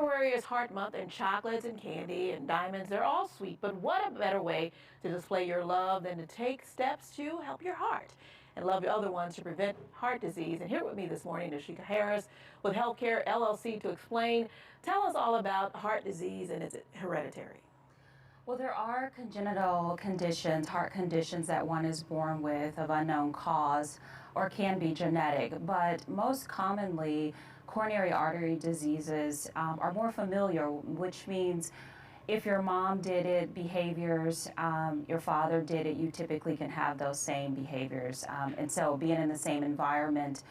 February is Heart Month, and chocolates and candy and diamonds, they're all sweet. But what a better way to display your love than to take steps to help your heart and love your other ones to prevent heart disease. And here with me this morning is Sheikha Harris with Healthcare LLC to explain. Tell us all about heart disease, and is it hereditary? Well, there are congenital conditions, heart conditions that one is born with of unknown cause or can be genetic, but most commonly coronary artery diseases are more familiar, which means if your mom did it, behaviors, your father did it, you typically can have those same behaviors. And so being in the same environment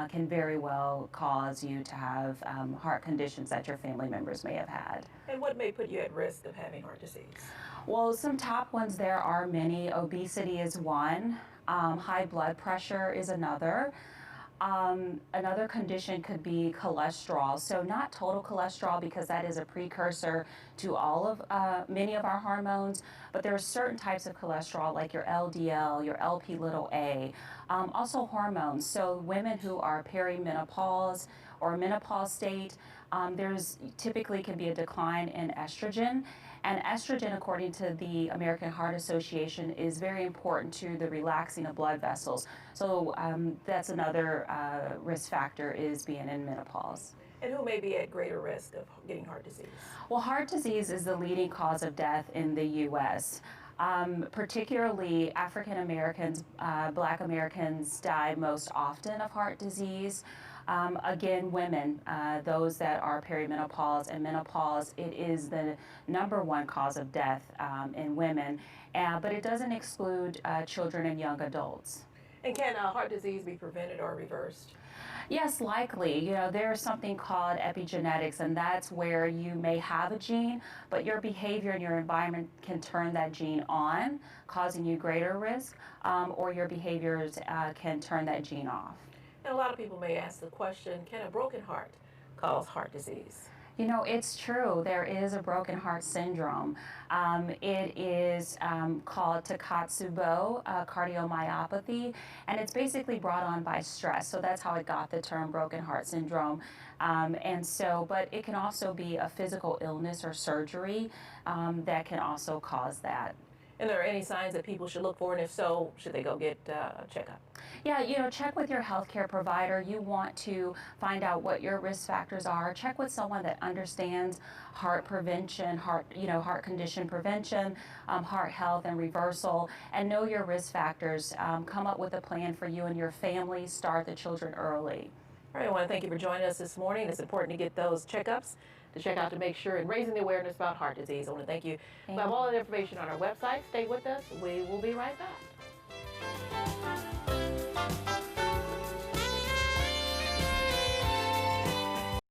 can very well cause you to have heart conditions that your family members may have had. And what may put you at risk of having heart disease? Well, some top ones, there are many. Obesity is one. High blood pressure is another. Another condition could be cholesterol. So not total cholesterol, because that is a precursor to all of many of our hormones, but there are certain types of cholesterol like your LDL, your LP little a. Also hormones. So women who are perimenopause or menopause state, there's typically can be a decline in estrogen. And estrogen, according to the American Heart Association, is very important to the relaxing of blood vessels. So that's another risk factor, is being in menopause. And who may be at greater risk of getting heart disease? Well, heart disease is the leading cause of death in the U.S. Particularly African Americans, Black Americans die most often of heart disease. Again, women, those that are perimenopause and menopause, it is the #1 cause of death in women, but it doesn't exclude children and young adults. And can heart disease be prevented or reversed? Yes, likely. You know, there's something called epigenetics, and that's where you may have a gene, but your behavior and your environment can turn that gene on, causing you greater risk, or your behaviors can turn that gene off. And a lot of people may ask the question, can a broken heart cause heart disease? You know, it's true. There is a broken heart syndrome. It is called Takotsubo cardiomyopathy, and it's basically brought on by stress. So that's how it got the term broken heart syndrome. But it can also be a physical illness or surgery that can also cause that. And are there any signs that people should look for, and if so, should they go get a checkup? Yeah, you know, check with your healthcare provider. You want to find out what your risk factors are. Check with someone that understands heart prevention, heart condition prevention, heart health and reversal, and know your risk factors. Come up with a plan for you and your family. Start the children early. All right, I want to thank you for joining us this morning. It's important to get those checkups to check out to make sure and raising the awareness about heart disease. I want to thank you. We have all that information on our website. Stay with us. We will be right back.